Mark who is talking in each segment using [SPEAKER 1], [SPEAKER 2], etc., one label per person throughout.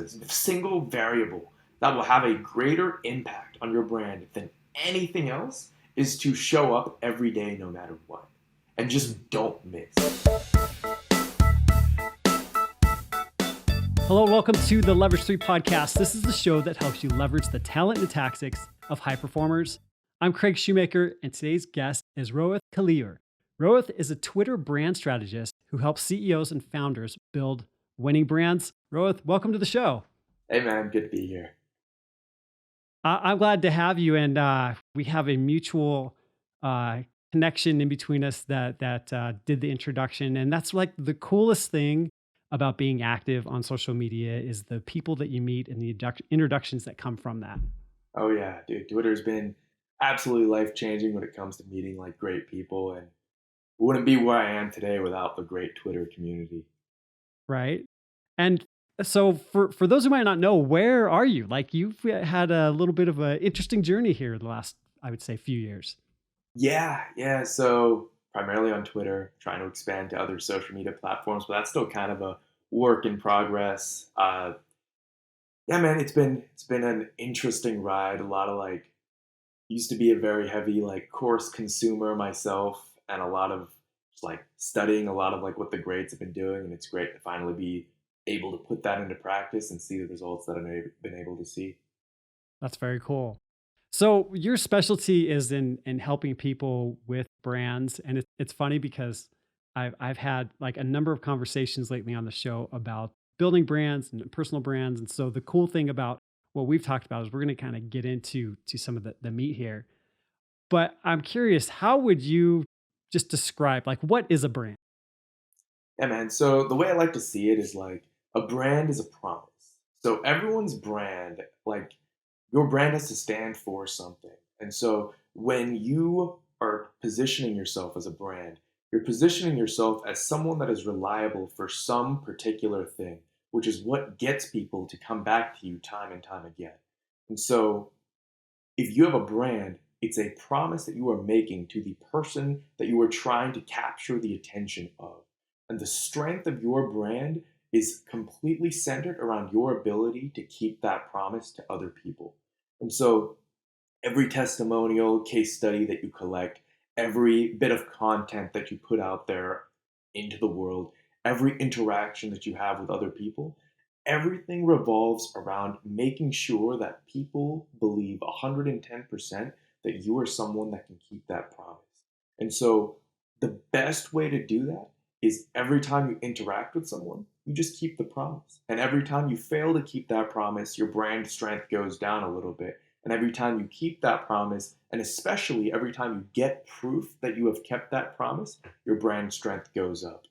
[SPEAKER 1] the single variable that will have a greater impact on your brand than anything else is to show up every day no matter what. And just don't miss.
[SPEAKER 2] Hello, welcome to the Leverage 3 podcast. This is the show that helps you leverage the talent and tactics of high performers. I'm Craig Shoemaker, and today's guest is Rohith Kaliyur. Rohith is a Twitter brand strategist who helps CEOs and founders build winning brands. Rohith, welcome to the show.
[SPEAKER 1] Hey man, good to be here.
[SPEAKER 2] I'm glad to have you, and we have a mutual connection in between us that did the introduction, and that's like the coolest thing about being active on social media is the people that you meet and the introductions that come from that.
[SPEAKER 1] Oh yeah, dude, Twitter's been absolutely life-changing when it comes to meeting like great people, and wouldn't be where I am today without the great Twitter community.
[SPEAKER 2] Right. And so for those who might not know, where are you? Like you've had a little bit of an interesting journey here the last, I would say, few years.
[SPEAKER 1] Yeah. So primarily on Twitter, trying to expand to other social media platforms, but that's still kind of a work in progress. Yeah, man, it's been an interesting ride. A lot of like used to be a very heavy like course consumer myself, and a lot of just like studying a lot of like what the grades have been doing, and it's great to finally be able to put that into practice and see the results that I've been able to see.
[SPEAKER 2] That's very cool. So your specialty is in helping people with brands, and it's funny because I've had like a number of conversations lately on the show about building brands and personal brands, and so the cool thing about what we've talked about is we're going to kind of get into some of the meat here. But I'm curious, how would you just describe like what is a brand?
[SPEAKER 1] Yeah, man. So the way I like to see it is like a brand is a promise. So everyone's brand, like your brand has to stand for something. And so when you are positioning yourself as a brand, you're positioning yourself as someone that is reliable for some particular thing, which is what gets people to come back to you time and time again. And so if you have a brand, it's a promise that you are making to the person that you are trying to capture the attention of. And the strength of your brand is completely centered around your ability to keep that promise to other people. And so every testimonial, case study that you collect, every bit of content that you put out there into the world, every interaction that you have with other people, everything revolves around making sure that people believe 110% that you are someone that can keep that promise. And so the best way to do that is every time you interact with someone, you just keep the promise. And every time you fail to keep that promise, your brand strength goes down a little bit. And every time you keep that promise, and especially every time you get proof that you have kept that promise, your brand strength goes up.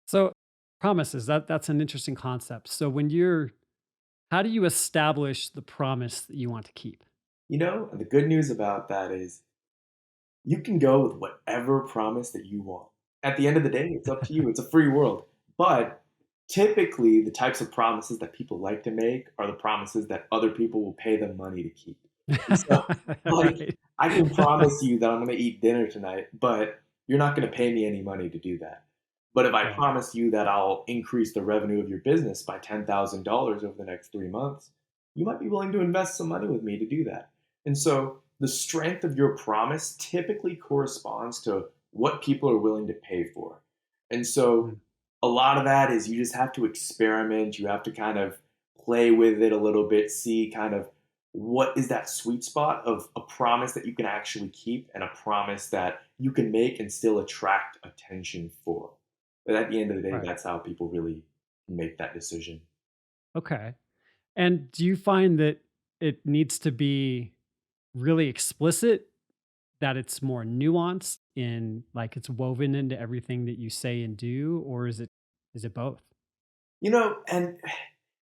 [SPEAKER 2] So promises, that's an interesting concept. So how do you establish the promise that you want to keep?
[SPEAKER 1] And the good news about that is you can go with whatever promise that you want. At the end of the day, it's up to you. It's a free world. But typically, the types of promises that people like to make are the promises that other people will pay them money to keep. And so, like,
[SPEAKER 2] Right.
[SPEAKER 1] I can promise you that I'm going to eat dinner tonight, but you're not going to pay me any money to do that. But if I
[SPEAKER 2] Right.
[SPEAKER 1] promise you that I'll increase the revenue of your business by $10,000 over the next 3 months, you might be willing to invest some money with me to do that. And so the strength of your promise typically corresponds to what people are willing to pay for. And so
[SPEAKER 2] Mm.
[SPEAKER 1] a lot of that is you just have to experiment. You have to kind of play with it a little bit, see kind of what is that sweet spot of a promise that you can actually keep and a promise that you can make and still attract attention for. But at the end of the day,
[SPEAKER 2] Right.
[SPEAKER 1] that's how people really make that decision.
[SPEAKER 2] Okay. And do you find that it needs to be really explicit, that it's more nuanced in like it's woven into everything that you say and do, or is it both?
[SPEAKER 1] And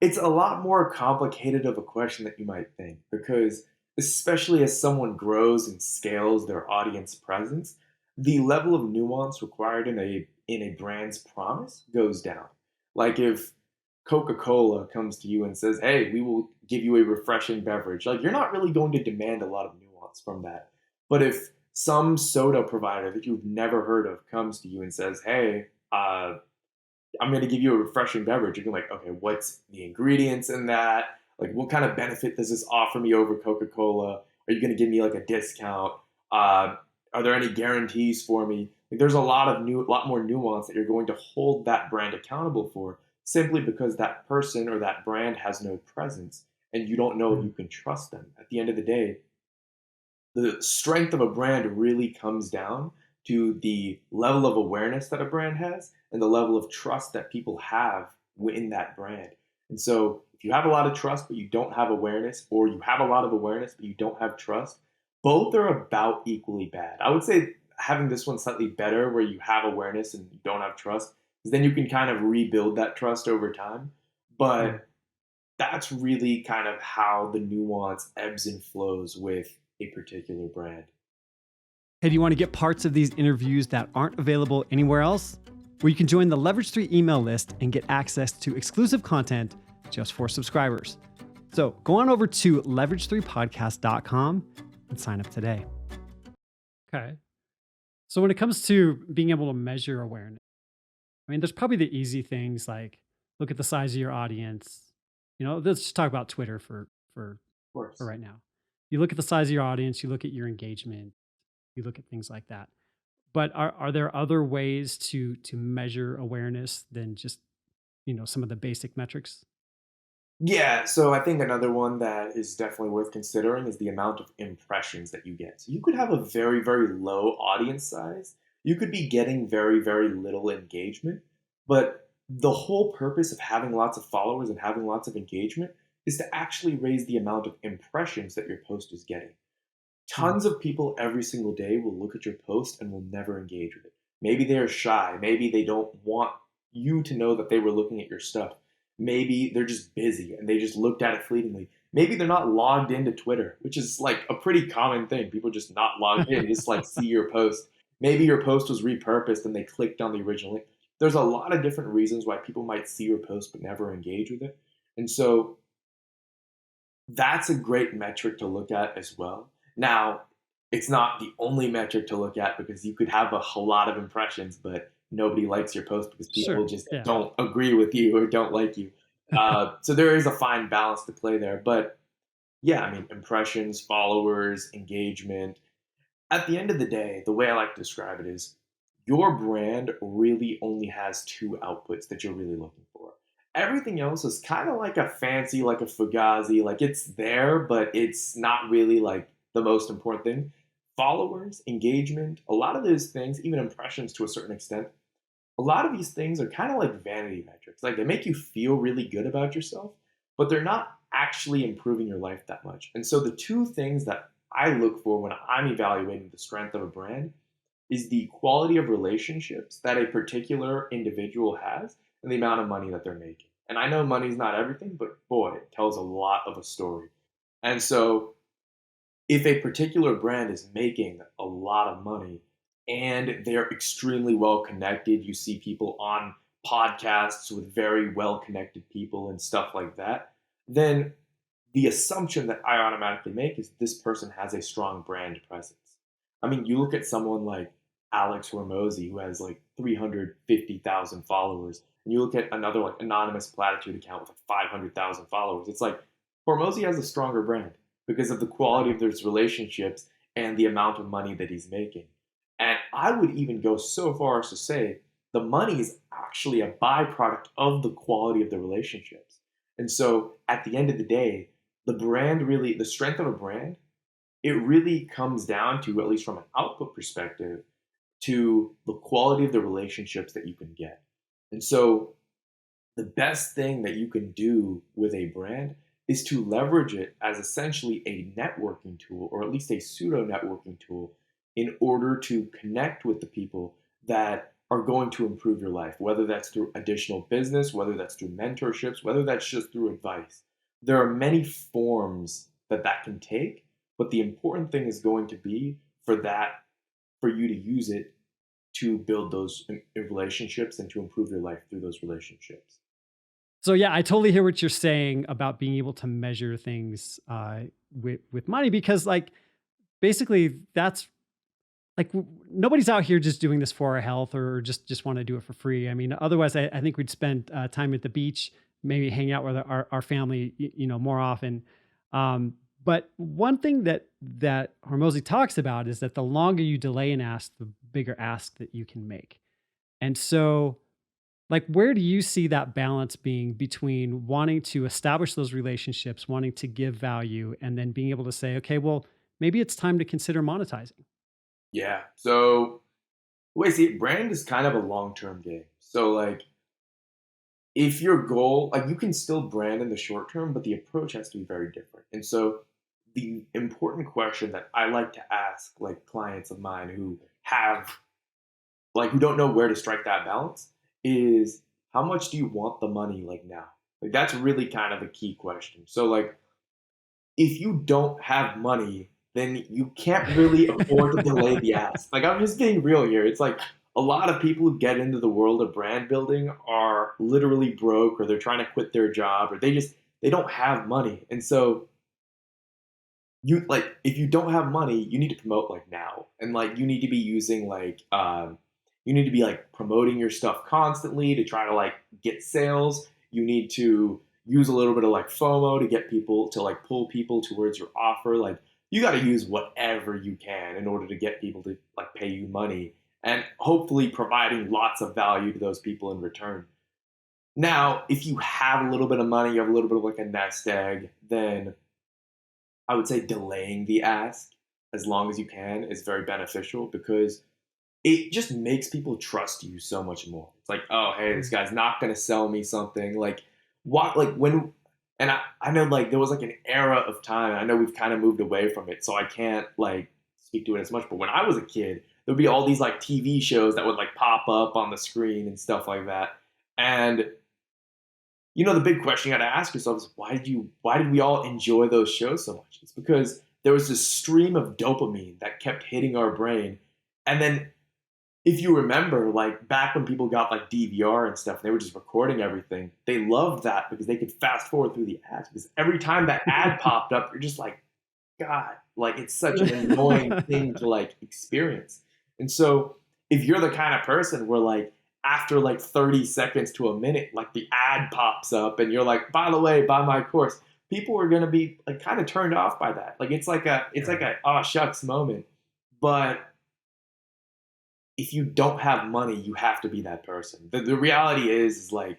[SPEAKER 1] it's a lot more complicated of a question that you might think because especially as someone grows and scales their audience presence, the level of nuance required in a brand's promise goes down. Like if Coca-Cola comes to you and says, "Hey, we will give you a refreshing beverage." Like you're not really going to demand a lot of nuance from that. But if some soda provider that you've never heard of comes to you and says, "Hey, I'm going to give you a refreshing beverage. You can like, okay, what's the ingredients in that? Like, what kind of benefit does this offer me over Coca Cola? Are you going to give me like a discount? Uh, are there any guarantees for me? Like, there's lot more nuance that you're going to hold that brand accountable for simply because that person or that brand has no presence and you don't know if you
[SPEAKER 2] Mm.
[SPEAKER 1] can trust them. At the end of the day, the strength of a brand really comes down to the level of awareness that a brand has and the level of trust that people have in that brand. And so, if you have a lot of trust but you don't have awareness, or you have a lot of awareness but you don't have trust, both are about equally bad. I would say having this one slightly better, where you have awareness and you don't have trust, because then you can kind of rebuild that trust over time.
[SPEAKER 2] Mm.
[SPEAKER 1] But that's really kind of how the nuance ebbs and flows with a particular brand.
[SPEAKER 2] Hey, do you want to get parts of these interviews that aren't available anywhere else? Where you can join the Leverage 3 email list and get access to exclusive content just for subscribers. So go on over to leverage3podcast.com and sign up today. Okay. So when it comes to being able to measure awareness, I mean, there's probably the easy things like look at the size of your audience. Let's just talk about Twitter for
[SPEAKER 1] Of
[SPEAKER 2] for
[SPEAKER 1] course.
[SPEAKER 2] right now. You look at the size of your audience, you look at your engagement, you look at things like that. But are there other ways to measure awareness than just, some of the basic metrics?
[SPEAKER 1] Yeah, so I think another one that is definitely worth considering is the amount of impressions that you get. So you could have a very, very low audience size. You could be getting very, very little engagement. But the whole purpose of having lots of followers and having lots of engagement is to actually raise the amount of impressions that your post is getting.
[SPEAKER 2] Mm.
[SPEAKER 1] Tons of people every single day will look at your post and will never engage with it. Maybe they're shy. Maybe they don't want you to know that they were looking at your stuff. Maybe they're just busy and they just looked at it fleetingly. Maybe they're not logged into Twitter, which is like a pretty common thing. People just not logged in, just like see your post. Maybe your post was repurposed and they clicked on the original link. There's a lot of different reasons why people might see your post but never engage with it. And so that's a great metric to look at as well. Now, it's not the only metric to look at, because you could have a whole lot of impressions, but nobody likes your post because people
[SPEAKER 2] Sure.
[SPEAKER 1] just
[SPEAKER 2] Yeah.
[SPEAKER 1] don't agree with you or don't like you. So there is a fine balance to play there. But yeah, I mean, impressions, followers, engagement, at the end of the day, the way I like to describe it is your brand really only has two outputs that you're really looking for. Everything else is kind of like a fancy, like a fugazi, like it's there, but it's not really like the most important thing. Followers, engagement, a lot of those things, even impressions to a certain extent, a lot of these things are kind of like vanity metrics. Like they make you feel really good about yourself, but they're not actually improving your life that much. And so the two things that I look for when I'm evaluating the strength of a brand is the quality of relationships that a particular individual has and the amount of money that they're making. And I know money's not everything, but boy, it tells a lot of a story. And so if a particular brand is making a lot of money and they're extremely well connected, you see people on podcasts with very well connected people and stuff like that, then the assumption that I automatically make is this person has a strong brand presence. I mean, you look at someone like Alex Hormozy, who has like 350,000 followers, and you look at another like anonymous platitude account with like 500,000 followers. It's like Hormozy has a stronger brand because of the quality of those relationships and the amount of money that he's making. And I would even go so far as to say the money is actually a byproduct of the quality of the relationships. And so at the end of the day, the strength of a brand, it really comes down to, at least from an output perspective, to the quality of the relationships that you can get. And so the best thing that you can do with a brand is to leverage it as essentially a networking tool, or at least a pseudo networking tool, in order to connect with the people that are going to improve your life, whether that's through additional business, whether that's through mentorships, whether that's just through advice. There are many forms that that can take, but the important thing is going to be for you to use it to build those relationships and to improve your life through those relationships.
[SPEAKER 2] So yeah, I totally hear what you're saying about being able to measure things with money because like basically that's nobody's out here just doing this for our health or just want to do it for free. I mean, otherwise, I think we'd spend time at the beach, maybe hang out with our family, more often. But one thing that Hormozy talks about is that the longer you delay an ask, the bigger ask that you can make. And so, like, where do you see that balance being between wanting to establish those relationships, wanting to give value, and then being able to say, okay, well, maybe it's time to consider monetizing?
[SPEAKER 1] Yeah. So the way I see it, brand is kind of a long term game. So like if your goal, like you can still brand in the short term, but the approach has to be very different. And so the important question that I like to ask like clients of mine who have like who don't know where to strike that balance is how much do you want the money like now? Like that's really kind of a key question. So like if you don't have money, then you can't really afford to delay the ask. Like I'm just being real here. It's like a lot of people who get into the world of brand building are literally broke or they're trying to quit their job or they don't have money. And so you like if you don't have money, you need to promote like now. And like you need to be using like you need to be like promoting your stuff constantly to try to like get sales. You need to use a little bit of like FOMO to get people to like pull people towards your offer. Like you got to use whatever you can in order to get people to like pay you money and hopefully providing lots of value to those people in return. Now, if you have a little bit of money, you have a little bit of like a nest egg, then I would say delaying the ask as long as you can is very beneficial because it just makes people trust you so much more. It's like, oh, hey, this
[SPEAKER 2] Mm.
[SPEAKER 1] guy's not gonna sell me something. Like, what? Like when, and I know like there was like an era of time. I know we've kind of moved away from it, so I can't like speak to it as much. But when I was a kid, there'd be all these like TV shows that would like pop up on the screen and stuff like that. And the big question you got to ask yourself is why did we all enjoy those shows so much? It's because there was this stream of dopamine that kept hitting our brain, and then if you remember, like back when people got like DVR and stuff, they were just recording everything. They loved that because they could fast forward through the ads. Because every time that ad popped up, you're just like, God, like it's such an annoying thing to like experience. And so if you're the kind of person where like after like 30 seconds to a minute, like the ad pops up and you're like, by the way, buy my course, people are gonna be like kind of turned off by that. Like it's like
[SPEAKER 2] Yeah.
[SPEAKER 1] a oh shucks moment. But if you don't have money, you have to be that person. The reality is like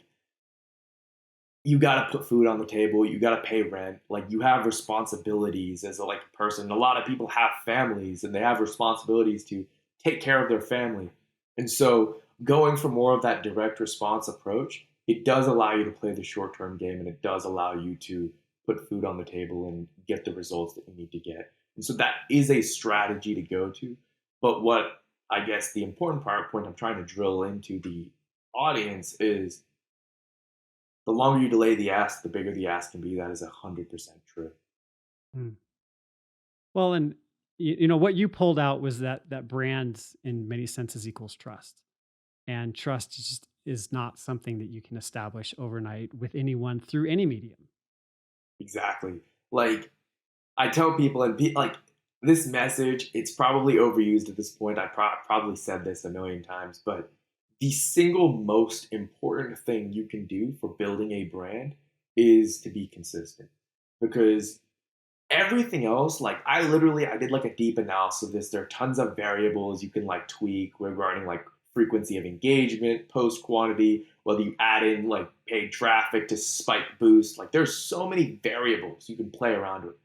[SPEAKER 1] you got to put food on the table, you got to pay rent, like you have responsibilities as a like person. A lot of people have families and they have responsibilities to take care of their family. And so going for more of that direct response approach, it does allow you to play the short-term game and it does allow you to put food on the table and get the results that you need to get. And so that is a strategy to go to. But what I guess the important part point I'm trying to drill into the audience is the longer you delay the ask, the bigger the ask can be. That is 100% true.
[SPEAKER 2] Mm. Well, and what you pulled out was that brands in many senses equals trust, and trust is not something that you can establish overnight with anyone through any medium.
[SPEAKER 1] Exactly. Like I tell people, and like this message, it's probably overused at this point. I probably said this a million times, but the single most important thing you can do for building a brand is to be consistent. Because everything else, like I did like a deep analysis of this. There are tons of variables you can like tweak regarding like frequency of engagement, post quantity, whether you add in like paid traffic to spike boost. Like there's so many variables you can play around with.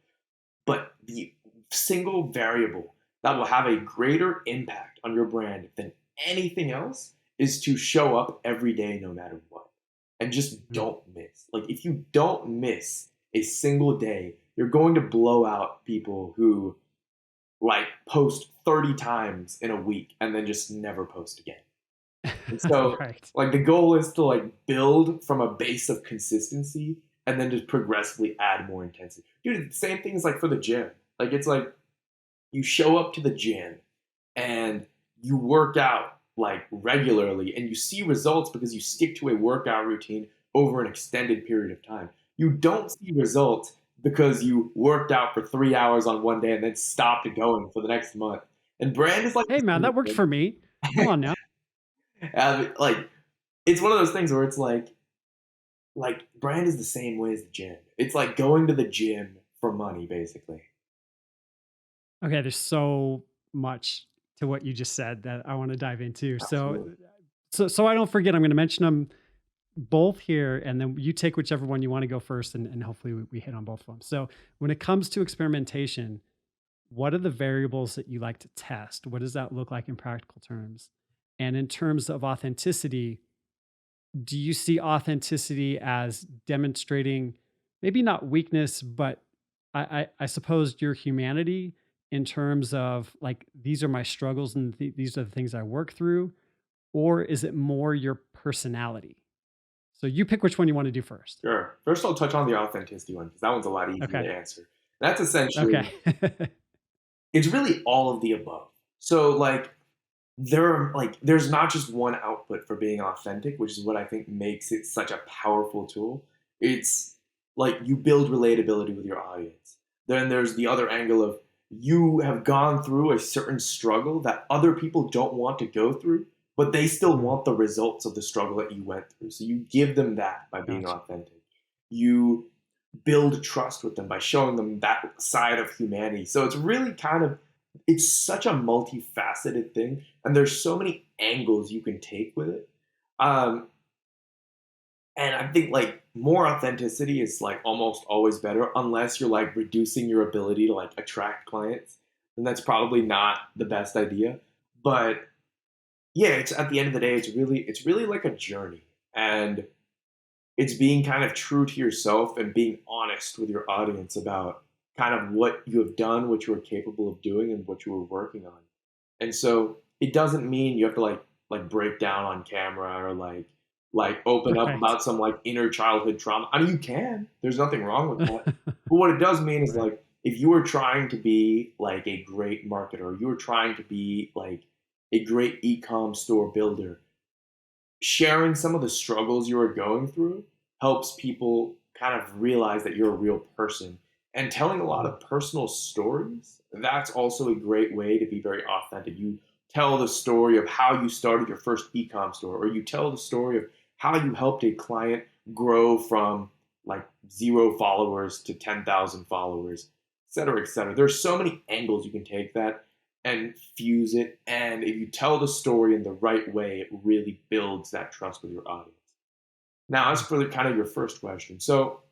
[SPEAKER 1] But the single variable that will have a greater impact on your brand than anything else is to show up every day no matter what. And just
[SPEAKER 2] Mhm.
[SPEAKER 1] don't miss. Like if you don't miss a single day, you're going to blow out people who like post 30 times in a week and then just never post again. And so
[SPEAKER 2] Right.
[SPEAKER 1] like the goal is to like build from a base of consistency and then just progressively add more intensity. Dude, the same thing is like for the gym. Like it's like you show up to the gym and you work out like regularly and you see results because you stick to a workout routine over an extended period of time. You don't see results because you worked out for 3 hours on one day and then stopped going for the next month. And brand is like
[SPEAKER 2] Hey,
[SPEAKER 1] the
[SPEAKER 2] man,
[SPEAKER 1] same
[SPEAKER 2] that worked
[SPEAKER 1] thing.
[SPEAKER 2] for me. Come on now.
[SPEAKER 1] Like it's one of those things where it's like brand is the same way as the gym. It's like going to the gym for money, basically.
[SPEAKER 2] Okay, there's so much to what you just said that I want to dive into. So,
[SPEAKER 1] Absolutely.
[SPEAKER 2] so I don't forget, I'm going to mention them both here, and then you take whichever one you want to go first, and hopefully we hit on both of them. So, when it comes to experimentation, what are the variables that you like to test? What does that look like in practical terms? And in terms of authenticity, do you see authenticity as demonstrating maybe not weakness, but I suppose your humanity in terms of like these are my struggles and these are the things I work through, or is it more your personality? So you pick which one you want to do first.
[SPEAKER 1] Sure. First, I'll touch on the authenticity one because that one's a lot easier
[SPEAKER 2] Okay.
[SPEAKER 1] to answer. That's essentially
[SPEAKER 2] Okay.
[SPEAKER 1] it's really all of the above. So there's not just one output for being authentic, which is what I think makes it such a powerful tool. It's like you build relatability with your audience. Then there's the other angle of you have gone through a certain struggle that other people don't want to go through, but they still
[SPEAKER 2] Mhm.
[SPEAKER 1] want the results of the struggle that you went through. So you give them that by being
[SPEAKER 2] Gotcha.
[SPEAKER 1] authentic. You build trust with them by showing them that side of humanity. So it's really kind of it's such a multifaceted thing, and there's so many angles you can take with it. Um, and I think like more authenticity is like almost always better, unless you're like reducing your ability to like attract clients, and that's probably not the best idea. But yeah, it's at the end of the day, it's really like a journey, and it's being kind of true to yourself and being honest with your audience about kind of what you have done, what you are capable of doing, and what you were working on. And so it doesn't mean you have to like break down on camera or like open up
[SPEAKER 2] Right.
[SPEAKER 1] about some like inner childhood trauma. I mean, you can. There's nothing wrong with that. But what it does mean is
[SPEAKER 2] Right.
[SPEAKER 1] like if you were trying to be like a great marketer, you were trying to be like a great e-com store builder, sharing some of the struggles you are going through helps people kind of realize that you're a real person. And telling a lot
[SPEAKER 2] Mhm.
[SPEAKER 1] of personal stories, that's also a great way to be very authentic. You tell the story of how you started your first e-com store, or you tell the story of how you helped a client grow from like 0 followers to 10,000 followers, et cetera, et cetera. There's so many angles you can take that and fuse it. And if you tell the story in the right way, it really builds that trust with your audience. Now, as
[SPEAKER 2] Mhm.
[SPEAKER 1] for the kind of your first question, so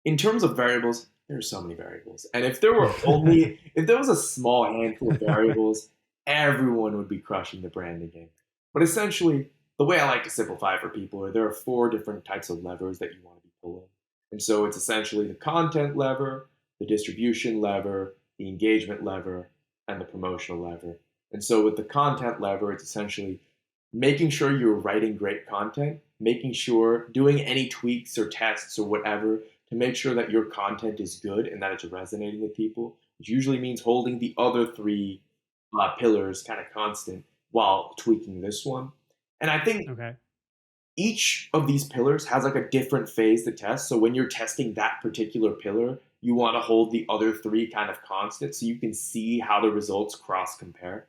[SPEAKER 1] in terms of variables, there's so many variables. And if there was a small handful of variables, everyone would be crushing the branding game. But essentially, the way I like to simplify for people are there are four different types of levers that you want to be pulling. And so it's essentially the content lever, the distribution lever, the engagement lever, and the promotional lever. And so with the content lever, it's essentially making sure you're writing great content, making sure doing any tweaks or tests or whatever to make sure that your content is good and that it's resonating with people, which usually means holding the other three pillars kind of constant while tweaking this one. And I think
[SPEAKER 2] Okay.
[SPEAKER 1] each of these pillars has like a different phase to test. So when you're testing that particular pillar, you want to hold the other three kind of constant so you can see how the results cross compare.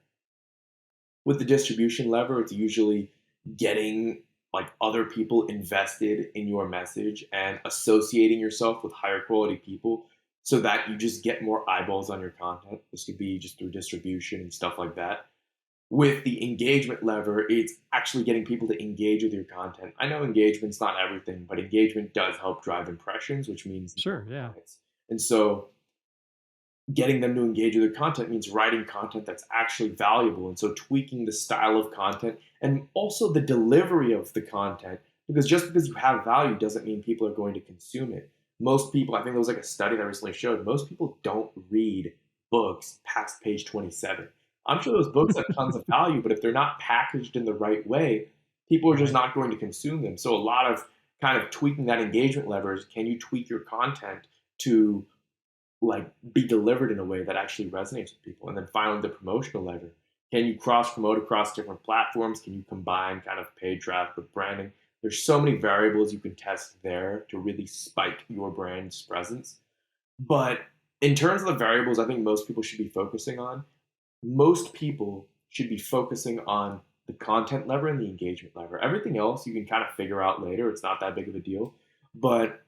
[SPEAKER 1] With the distribution lever, it's usually getting like other people invested in your message and associating yourself with higher quality people so that you just get more eyeballs on your content. This could be just through distribution and stuff like that. With the engagement lever, it's actually getting people to engage with your content. I know engagement's not everything, but engagement does help drive impressions, which means more
[SPEAKER 2] Sure. Yeah.
[SPEAKER 1] clients. And so getting them to engage with your content means writing content that's actually valuable. And so tweaking the style of content and also the delivery of the content, because just because you have value doesn't mean people are going to consume it. Most people, I think there was like a study that recently showed, most people don't read books past page 27. I'm sure those books have tons of value, but if they're not packaged in the right way, people are just
[SPEAKER 2] Right.
[SPEAKER 1] not going to consume them. So a lot of kind of tweaking that engagement levers, can you tweak your content to like be delivered in a way that actually resonates with people? And then finally, the promotional lever. Can you cross promote across different platforms? Can you combine kind of paid traffic with branding? There's so many variables you can test there to really spike your brand's presence. But in terms of the variables, I think most people should be focusing on. most people should be focusing on the content lever and the engagement lever. Everything else you can kind of figure out later. It's not that big of a deal. But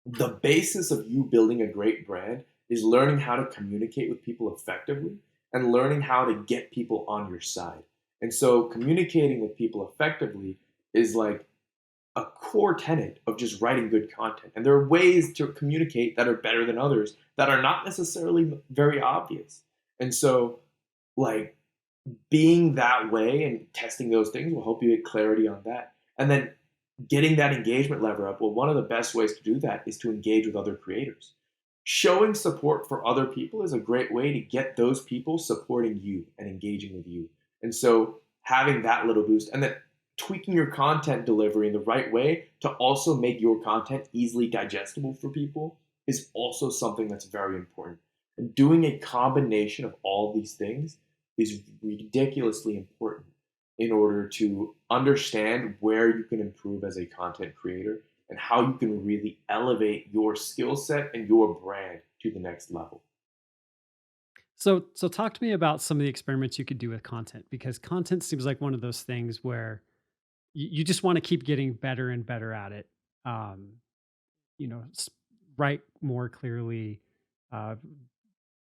[SPEAKER 1] the basis of you building a great brand is learning how to communicate with people effectively and learning how to get people on your side. And so communicating with people effectively is like a core tenet of just writing good content. And there are ways to communicate that are better than others that are not necessarily very obvious. And so, like, being that way and testing those things will help you get clarity on that. And then getting that engagement lever up, well, one of the best ways to do that is to engage with other creators. Showing support for other people is a great way to get those people supporting you and engaging with you. And so having that little boost and then tweaking your content delivery in the right way to also make your content easily digestible for people is also something that's very important. And doing a combination of all of these things is ridiculously important in order to understand where you can improve as a content creator and how you can really elevate your skill set and your brand to the next level.
[SPEAKER 2] So talk to me about some of the experiments you could do with content, because content seems like one of those things where you just want to keep getting better and better at it. Um, write more clearly, uh,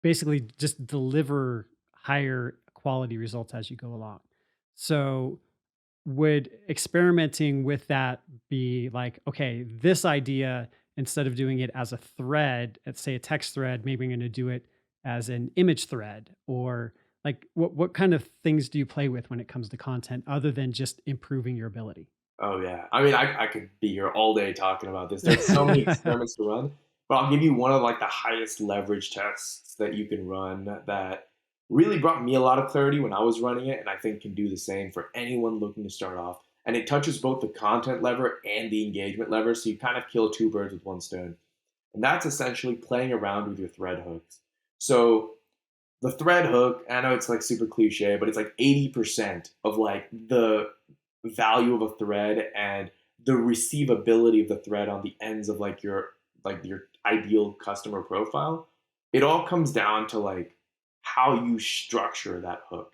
[SPEAKER 2] basically just deliver higher quality results as you go along. So would experimenting with that be like, okay, this idea, instead of doing it as a thread, let's say a text thread, maybe I'm going to do it as an image thread? Or like what kind of things do you play with when it comes to content other than just improving your ability?
[SPEAKER 1] Oh yeah. I mean, I could be here all day talking about this. There's so many experiments to run, but I'll give you one of like the highest leverage tests that you can run that really brought me a lot of clarity when I was running it, and I think can do the same for anyone looking to start off. And it touches both the content lever and the engagement lever, so you kind of kill two birds with one stone. And that's essentially playing around with your thread hooks. So the thread hook, I know it's like super cliche, but it's like 80% of like the value of a thread and the receivability of the thread on the ends of like your ideal customer profile. It all comes down to like how you structure that hook.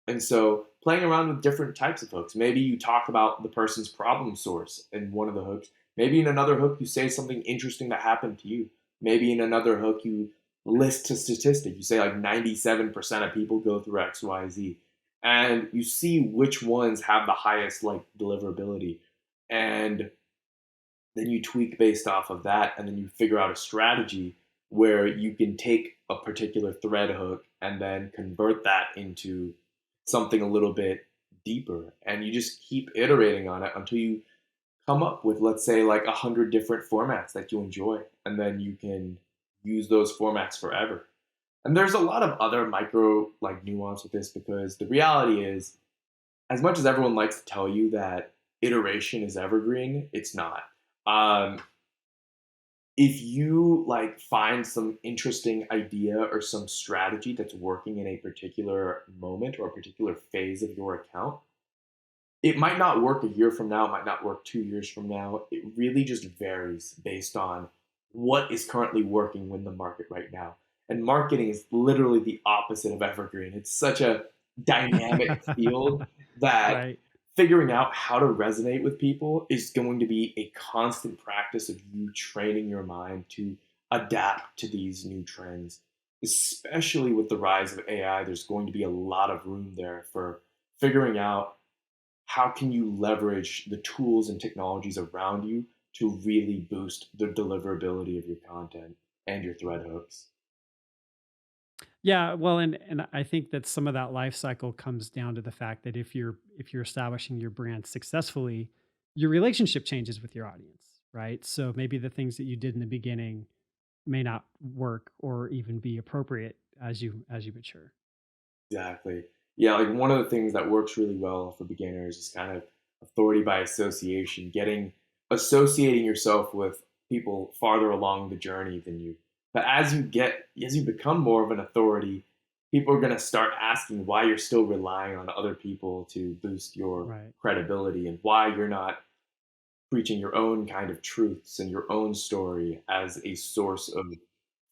[SPEAKER 1] And so playing around with different types of hooks. Maybe you talk about the person's problem source in one of the hooks. Maybe in another hook you say something interesting that happened to you. Maybe in another hook you list a statistic. You say like 97% of people go through XYZ. And you see which ones have the highest like deliverability. And then you tweak based off of that, and then you figure out a strategy where you can take a particular thread hook and then convert that into something a little bit deeper, and you just keep iterating on it until you come up with, let's say, like 100 different formats that you enjoy, and then you can use those formats forever. And there's a lot of other micro like nuance with this, because the reality is, as much as everyone likes to tell you that iteration is evergreen, it's not. um, if you like find some interesting idea or some strategy that's working in a particular moment or a particular phase of your account, it might not work a year from now, it might not work 2 years from now. It really just varies based on what is currently working in the market right now. And marketing is literally the opposite of evergreen. It's such a dynamic field that
[SPEAKER 2] Right.
[SPEAKER 1] figuring out how to resonate with people is going to be a constant practice of you training your mind to adapt to these new trends. Especially with the rise of AI, there's going to be a lot of room there for figuring out how can you leverage the tools and technologies around you to really boost the deliverability of your content and your thread hooks.
[SPEAKER 2] Yeah, well, and I think that some of that life cycle comes down to the fact that if you're establishing your brand successfully, your relationship changes with your audience, right? So maybe the things that you did in the beginning may not work or even be appropriate as you mature.
[SPEAKER 1] Exactly. Yeah, like one of the things that works really well for beginners is kind of authority by association, getting associating yourself with people farther along the journey than you. But as you become more of an authority, people are going to start asking why you're still relying on other people to boost your
[SPEAKER 2] Right.
[SPEAKER 1] credibility and why you're not preaching your own kind of truths and your own story as a source of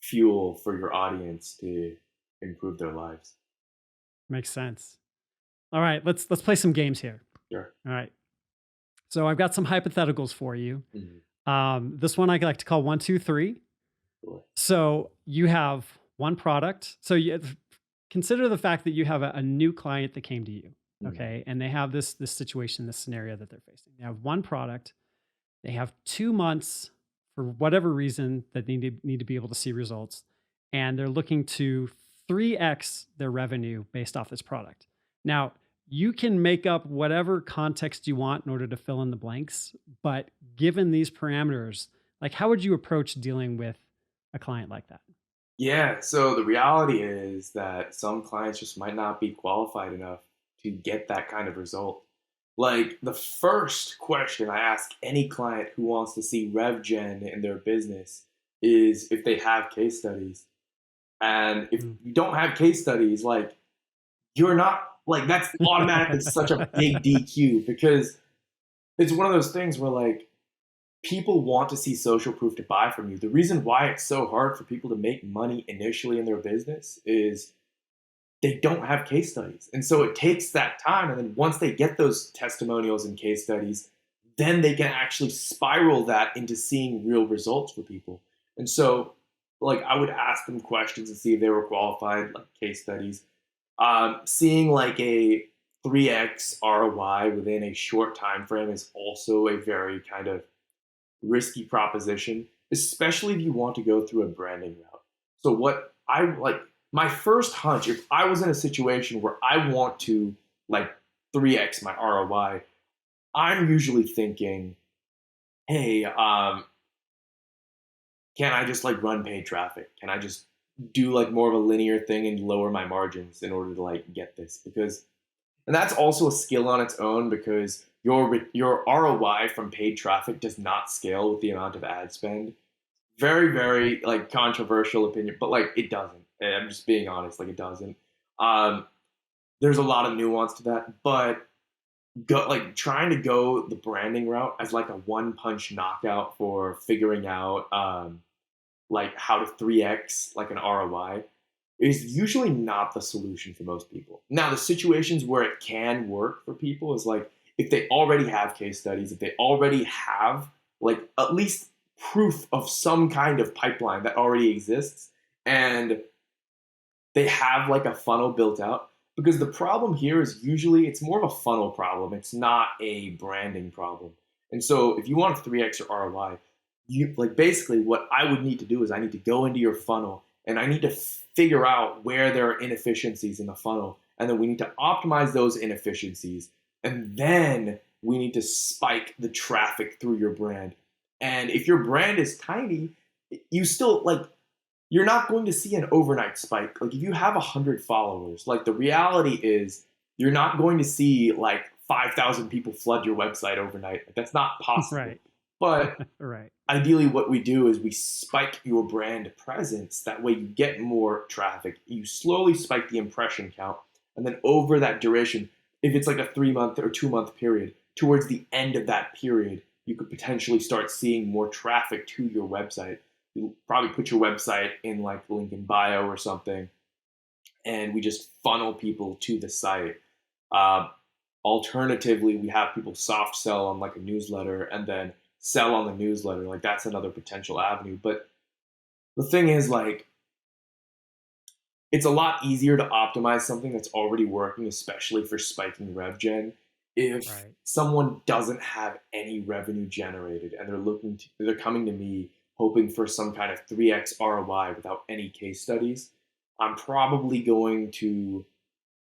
[SPEAKER 1] fuel for your audience to improve their lives.
[SPEAKER 2] Makes sense. All right, let's play some games here.
[SPEAKER 1] Sure.
[SPEAKER 2] All right. So I've got some hypotheticals for you.
[SPEAKER 1] Mhm.
[SPEAKER 2] This one I like to call one, two, three.
[SPEAKER 1] Sure.
[SPEAKER 2] So you have one product. So you consider the fact that you have a new client that came to you,
[SPEAKER 1] Mhm.
[SPEAKER 2] okay, and they have this situation, this scenario that they're facing. They have one product. They have 2 months for whatever reason that they need to be able to see results, and they're looking to 3x their revenue based off this product. Now, you can make up whatever context you want in order to fill in the blanks, but given these parameters, like how would you approach dealing with a client like that?
[SPEAKER 1] Yeah, so the reality is that some clients just might not be qualified enough to get that kind of result. Like the first question I ask any client who wants to see rev gen in their business is if they have case studies. And if
[SPEAKER 2] Mm.
[SPEAKER 1] you don't have case studies, like you're not like that's automatically such a big DQ because it's one of those things where like people want to see social proof to buy from you. The reason why it's so hard for people to make money initially in their business is they don't have case studies. And so it takes that time. And then once they get those testimonials and case studies, then they can actually spiral that into seeing real results for people. And so, like, I would ask them questions and see if they were qualified, like case studies. Seeing like a 3x ROI within a short time frame is also a very kind of risky proposition, especially if you want to go through a branding route. So what I like my first hunch, if I was in a situation where I want to like 3x my ROI, I'm usually thinking, hey, can I just like run paid traffic? Can I just do like more of a linear thing and lower my margins in order to like get this? Because and that's also a skill on its own because your ROI from paid traffic does not scale with the amount of ad spend. Very, very like controversial opinion, but like it doesn't. I'm just being honest, like it doesn't. Um, there's a lot of nuance to that, but go like trying to go the branding route as like a one punch knockout for figuring out like how to 3x like an ROI is usually not the solution for most people. Now, the situations where it can work for people is like if they already have case studies, if they already have like at least proof of some kind of pipeline that already exists, and they have like a funnel built out. Because the problem here is usually it's more of a funnel problem. It's not a branding problem. And so if you want a 3x or ROI, you like basically what I would need to do is I need to go into your funnel and I need to figure out where there are inefficiencies in the funnel. And then we need to optimize those inefficiencies. And then we need to spike the traffic through your brand. And if your brand is tiny, you still like you're not going to see an overnight spike. Like if you have 100 followers, like the reality is you're not going to see like 5,000 people flood your website overnight. Like, that's not possible.
[SPEAKER 2] Right.
[SPEAKER 1] But
[SPEAKER 2] Right.
[SPEAKER 1] ideally, what we do is we spike your brand presence. That way, you get more traffic. You slowly spike the impression count, and then over that duration, if it's like a 3 month or 2 month period, towards the end of that period, you could potentially start seeing more traffic to your website. You probably put your website in like link in bio or something, and we just funnel people to the site. Uh, Alternatively, we have people soft sell on like a newsletter and then sell on the newsletter. Like that's another potential avenue. But the thing is, like, it's a lot easier to optimize something that's already working, especially for spiking rev gen. If
[SPEAKER 2] Right.
[SPEAKER 1] someone doesn't have any revenue generated and they're coming to me hoping for some kind of 3x ROI without any case studies, I'm probably going to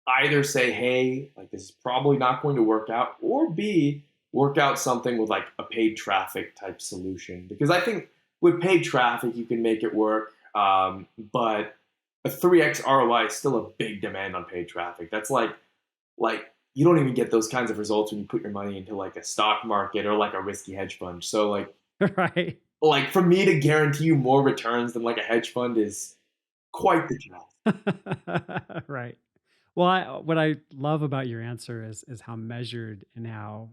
[SPEAKER 1] either say, hey, like this is probably not going to work out, or B, work out something with like a paid traffic type solution. Because I think with paid traffic, you can make it work. But a 3x ROI is still a big demand on paid traffic. That's like you don't even get those kinds of results when you put your money into like a stock market or like a risky hedge fund. So
[SPEAKER 2] Right.
[SPEAKER 1] like for me to guarantee you more returns than like a hedge fund is quite the challenge.
[SPEAKER 2] Right. Well, what I love about your answer is how measured and how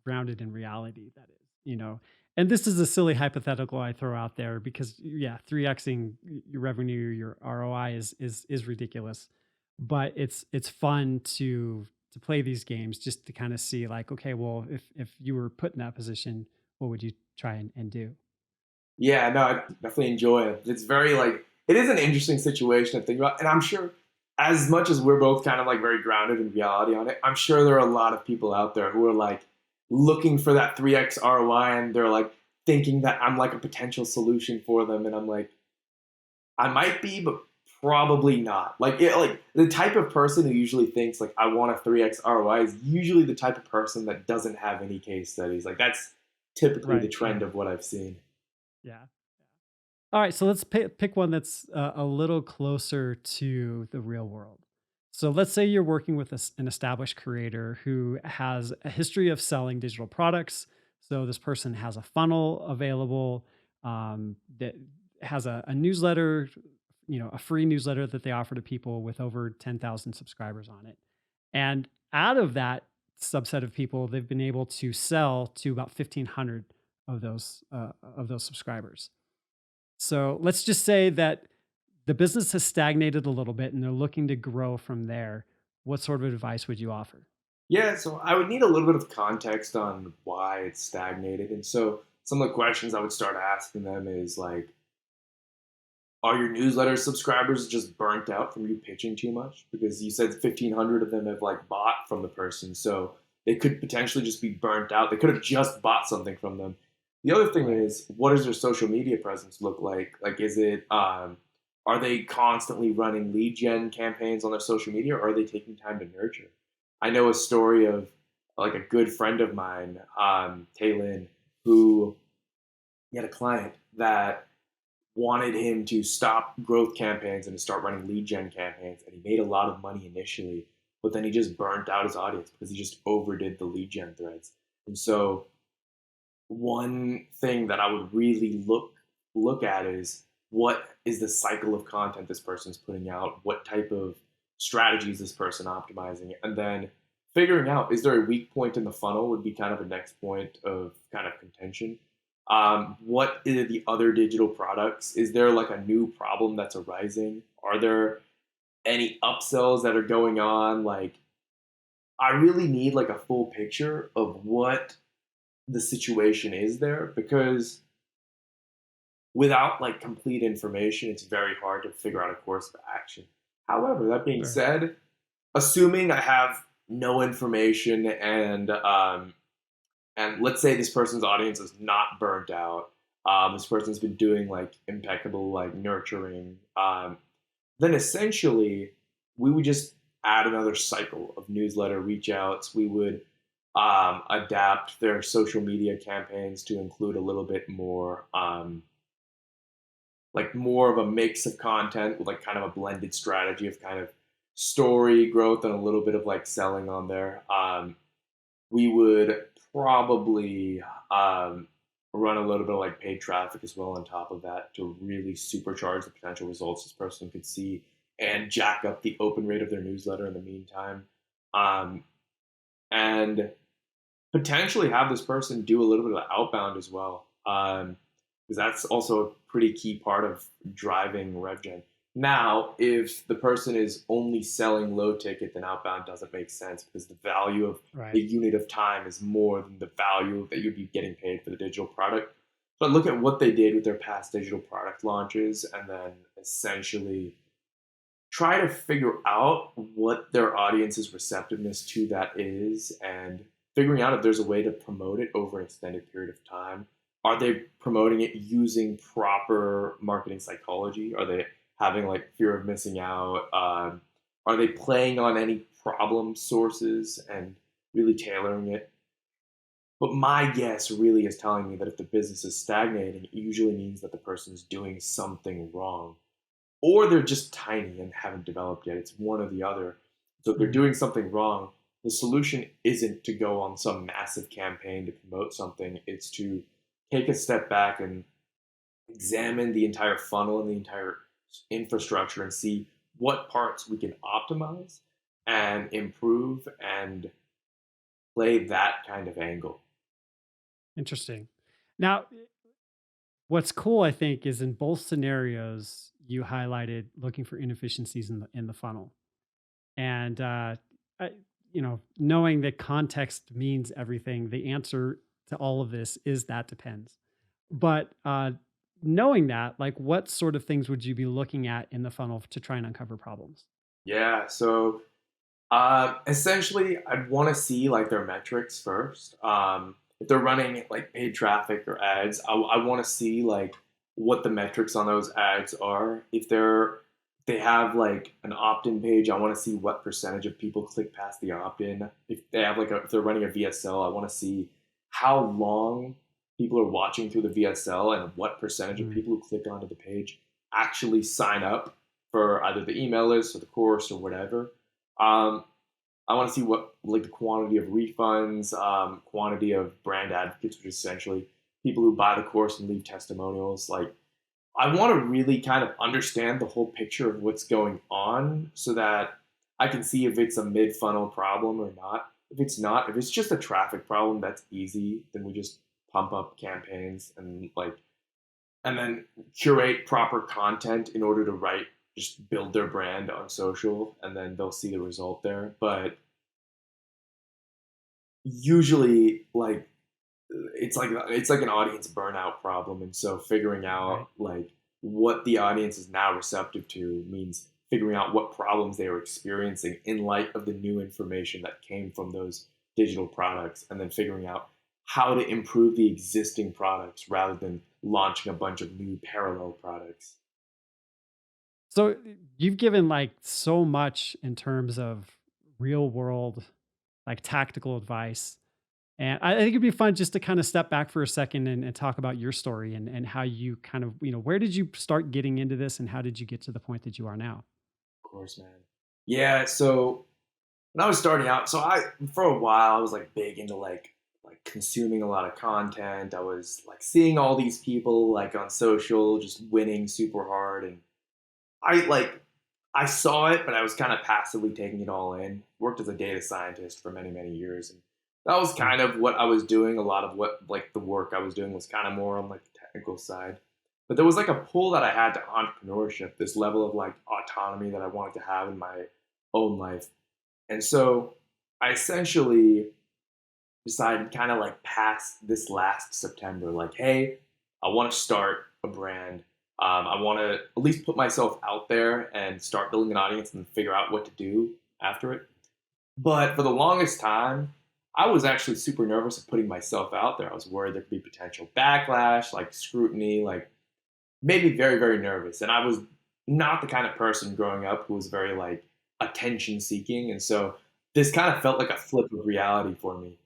[SPEAKER 2] grounded in reality that is, you know. And this is a silly hypothetical I throw out there because yeah, 3xing your revenue, your ROI is ridiculous. but it's fun to play these games just to kind of see like, okay, well, if you were put in that position, what would you try and do?
[SPEAKER 1] Yeah, no, I definitely enjoy it. It's very like it is an interesting situation to think about, and I'm sure as much as we're both kind of like very grounded in reality on it, I'm sure there are a lot of people out there who are like looking for that 3x ROI, and they're like thinking that I'm like a potential solution for them, and I'm like, I might be, but probably not. Like the type of person who usually thinks like I want a 3x ROI is usually the type of person that doesn't have any case studies. Like that's typically the
[SPEAKER 2] Right,
[SPEAKER 1] trend
[SPEAKER 2] right.
[SPEAKER 1] of what I've seen.
[SPEAKER 2] Yeah. All right, so let's pick one that's a little closer to the real world. So let's say you're working with an established creator who has a history of selling digital products. So this person has a funnel available that has a newsletter, a free newsletter that they offer to people with over 10,000 subscribers on it. And out of that subset of people, they've been able to sell to about 1,500 of those subscribers. So let's just say that the business has stagnated a little bit and they're looking to grow from there. What sort of advice would you offer?
[SPEAKER 1] Yeah, so I would need a little bit of context on why it's stagnated. And so some of the questions I would start asking them is like, are your newsletter subscribers just burnt out from you pitching too much? Because you said 1,500 of them have like bought from the person. So they could potentially just be burnt out. They could have just bought something from them. The other thing
[SPEAKER 2] Right.
[SPEAKER 1] is, what does their social media presence look like? Like, are they constantly running lead gen campaigns on their social media, or are they taking time to nurture? I know a story of like a good friend of mine, Taylin, who he had a client that wanted him to stop growth campaigns and to start running lead gen campaigns. And he made a lot of money initially, but then he just burnt out his audience because he just overdid the lead gen threads. And so one thing that I would really look at is what is the cycle of content this person's putting out, what type of strategies this person optimizing, and then figuring out is there a weak point in the funnel would be kind of a next point of kind of contention. What are the other digital products? Is there like a new problem that's arising? Are there any upsells that are going on? Like, I really need like a full picture of what the situation is there because without like complete information, it's very hard to figure out a course of action. However, that being
[SPEAKER 2] Sure.
[SPEAKER 1] said, assuming I have no information and let's say this person's audience is not burnt out, this person's been doing like impeccable like nurturing, then essentially we would just add another cycle of newsletter reach outs. We would adapt their social media campaigns to include a little bit more like more of a mix of content with like kind of a blended strategy of kind of story growth and a little bit of like selling on there. We would probably run a little bit of like paid traffic as well on top of that to really supercharge the potential results this person could see and jack up the open rate of their newsletter in the meantime. Um, and potentially have this person do a little bit of outbound as well. Because that's also a pretty key part of driving RevGen. Now, if the person is only selling low ticket, then outbound doesn't make sense because the value of the
[SPEAKER 2] Right.
[SPEAKER 1] unit of time is more than the value that you'd be getting paid for the digital product. But look at what they did with their past digital product launches and then essentially try to figure out what their audience's receptiveness to that is and figuring out if there's a way to promote it over an extended period of time. Are they promoting it using proper marketing psychology? Are they having like fear of missing out? Are they playing on any problem sources and really tailoring it? But my guess really is telling me that if the business is stagnating, it usually means that the person is doing something wrong or they're just tiny and haven't developed yet. It's one or the other. So if they're
[SPEAKER 2] Mm,
[SPEAKER 1] doing something wrong, the solution isn't to go on some massive campaign to promote something. It's to take a step back and examine the entire funnel and the entire infrastructure and see what parts we can optimize and improve and play that kind of angle.
[SPEAKER 2] interesting. Now, what's cool, I think, is in both scenarios, you highlighted looking for inefficiencies in the funnel. And I, knowing that context means everything, the answer to all of this is that depends. But knowing that, like, what sort of things would you be looking at in the funnel to try and uncover problems?
[SPEAKER 1] Yeah. So essentially, I'd want to see like their metrics first. If they're running like paid traffic or ads, I want to see like what the metrics on those ads are. If they have like an opt-in page, I want to see what percentage of people click past the opt-in. If they have if they're running a VSL, I want to see how long people are watching through the VSL and what percentage of
[SPEAKER 2] Mm,
[SPEAKER 1] people who click onto the page actually sign up for either the email list or the course or whatever. Um, I want to see what like the quantity of refunds, quantity of brand advocates, which is essentially people who buy the course and leave testimonials. Like I want to really kind of understand the whole picture of what's going on so that I can see if it's a mid funnel problem or not. If it's not, if it's just a traffic problem, that's easy. Then we just pump up campaigns and then curate proper content in order to write just build their brand on social and then they'll see the result there. But usually it's like an audience burnout problem, and so figuring out
[SPEAKER 2] right.
[SPEAKER 1] like what the audience is now receptive to means figuring out what problems they are experiencing in light of the new information that came from those digital products, and then figuring out how to improve the existing products rather than launching a bunch of new parallel products.
[SPEAKER 2] So you've given like so much in terms of real world, like tactical advice. And I think it'd be fun just to kind of step back for a second and talk about your story and how you kind of, where did you start getting into this and how did you get to the point that you are now?
[SPEAKER 1] Of course, man. Yeah, so when I was starting out, so I for a while I was like big into like consuming a lot of content. I was like seeing all these people like on social just winning super hard, and I like I saw it, but I was kind of passively taking it all in. Worked as a data scientist for many years, and that was
[SPEAKER 2] Mm,
[SPEAKER 1] kind of what I was doing. A lot of what like the work I was doing was kind of more on like the technical side. But there was like a pull that I had to entrepreneurship, this level of like autonomy that I wanted to have in my own life. And so I essentially decided kind of like past this last September, like, hey, I want to start a brand. I want to at least put myself out there and start building an audience and figure out what to do after it. But for the longest time, I was actually super nervous of putting myself out there. I was worried there could be potential backlash, like scrutiny, like made me very nervous. And I was not the kind of person growing up who was very like attention seeking. And so this kind of felt like a flip of reality for me.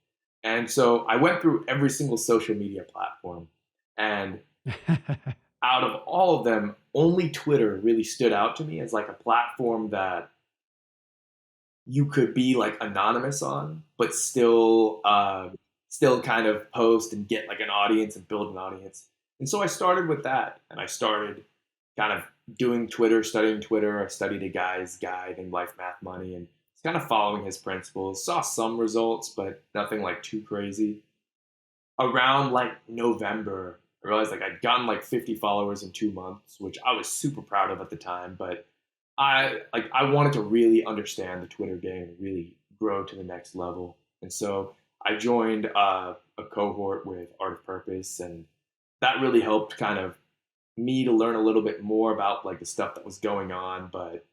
[SPEAKER 1] And so I went through every single social media platform. And out of all of them, only Twitter really stood out to me as like a platform that you could be like anonymous on, but still kind of post and get like an audience and build an audience. And so I started with that, and I started kind of doing Twitter, studying Twitter. I studied a guy's guide in Life, Math, Money, and kind of following his principles. Saw some results, but nothing like too crazy. Around like November, I realized like I'd gotten like 50 followers in 2 months, which I was super proud of at the time. But I wanted to really understand the Twitter game and really grow to the next level. And so I joined a cohort with Art of Purpose, and that really helped kind of me to learn a little bit more about like the stuff that was going on. But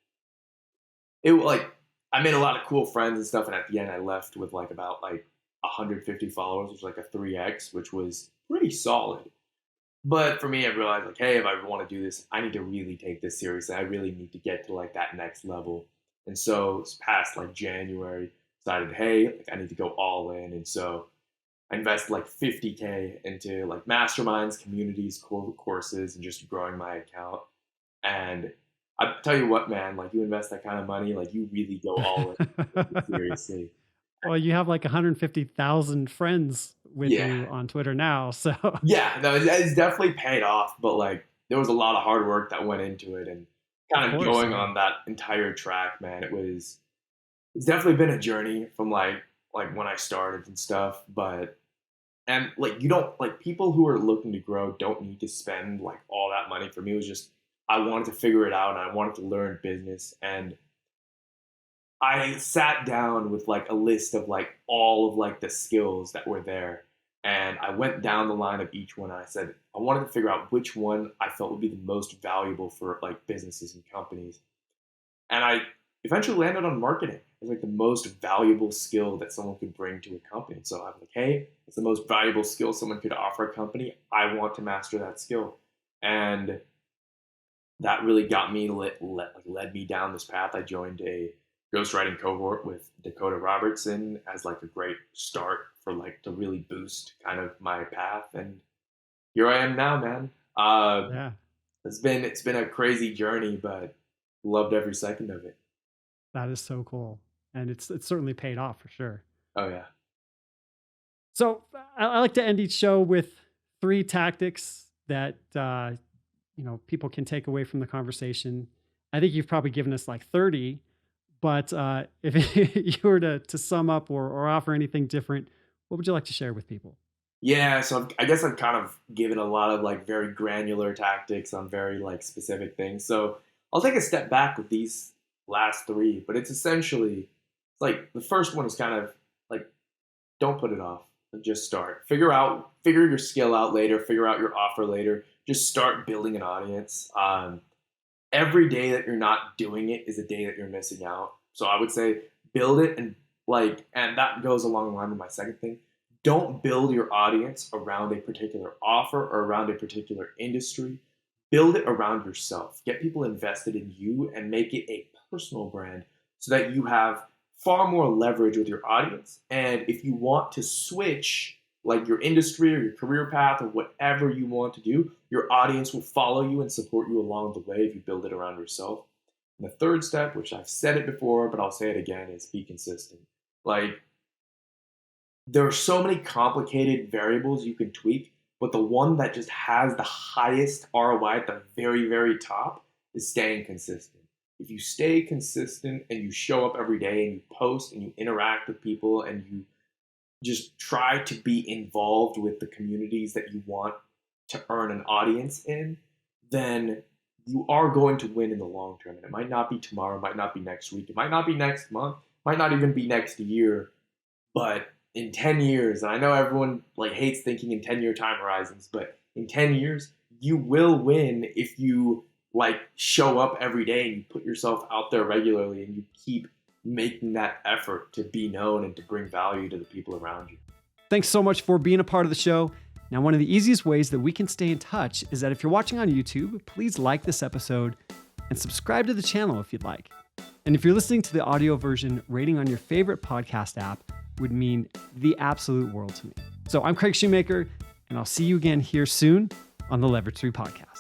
[SPEAKER 1] it like I made a lot of cool friends and stuff, and at the end I left with like about like 150 followers, which was like a 3x, which was pretty solid. But for me, I realized like, hey, if I want to do this, I need to really take this seriously. I really need to get to like that next level. And so it's past like January, decided, hey, like I need to go all in. And so I invested like 50K into like masterminds, communities, courses, and just growing my account. And I tell you what, man, like you invest that kind of money, like you really go all in seriously.
[SPEAKER 2] Well, you have like 150,000 friends with
[SPEAKER 1] Yeah,
[SPEAKER 2] you on Twitter now. So,
[SPEAKER 1] yeah, no, it's definitely paid off, but like there was a lot of hard work that went into it, and
[SPEAKER 2] of
[SPEAKER 1] kind of
[SPEAKER 2] course,
[SPEAKER 1] going
[SPEAKER 2] yeah.
[SPEAKER 1] on that entire track, man. It's definitely been a journey from like when I started and stuff, but and like you don't like people who are looking to grow don't need to spend like all that money. For me, it was just I wanted to figure it out and I wanted to learn business, and I sat down with like a list of like all of like the skills that were there. And I went down the line of each one. And I said, I wanted to figure out which one I felt would be the most valuable for like businesses and companies. And I eventually landed on marketing as like the most valuable skill that someone could bring to a company. So I'm like, hey, it's the most valuable skill someone could offer a company. I want to master that skill. And that really got me led me down this path. I joined a ghostwriting cohort with Dakota Robertson as like a great start for like to really boost kind of my path. And here I am now, man.
[SPEAKER 2] Yeah,
[SPEAKER 1] It's been a crazy journey, but loved every second of it.
[SPEAKER 2] that is so cool. And it's certainly paid off for sure.
[SPEAKER 1] Oh yeah.
[SPEAKER 2] So I like to end each show with three tactics that people can take away from the conversation. I think you've probably given us like 30, but if you were to sum up or offer anything different, what would you like to share with people?
[SPEAKER 1] Yeah, so I guess I've kind of given a lot of like very granular tactics on very like specific things. So I'll take a step back with these last three, but it's essentially like the first one is kind of like don't put it off. Just start. Figure your skill out later. Figure out your offer later. Just start building an audience. Every day that you're not doing it is a day that you're missing out. So I would say build it and that goes along the line with my second thing. Don't build your audience around a particular offer or around a particular industry. Build it around yourself. Get people invested in you and make it a personal brand so that you have far more leverage with your audience. And if you want to switch like your industry or your career path or whatever you want to do, your audience will follow you and support you along the way if you build it around yourself. And the third step, which I've said it before, but I'll say it again, is be consistent. Like there are so many complicated variables you can tweak, but the one that just has the highest ROI at the very, very top is staying consistent. If you stay consistent and you show up every day and you post and you interact with people and you just try to be involved with the communities that you want to earn an audience in, then you are going to win in the long term. And it might not be tomorrow, it might not be next week, it might not be next month, it might not even be next year, but in 10 years, and I know everyone like hates thinking in 10-year time horizons, but in 10 years, you will win if you like show up every day and you put yourself out there regularly and you keep making that effort to be known and to bring value to the people around you.
[SPEAKER 2] Thanks so much for being a part of the show. Now, one of the easiest ways that we can stay in touch is that if you're watching on YouTube, please like this episode and subscribe to the channel if you'd like. And if you're listening to the audio version, rating on your favorite podcast app would mean the absolute world to me. So I'm Craig Shoemaker, and I'll see you again here soon on the Leverage 3 podcast.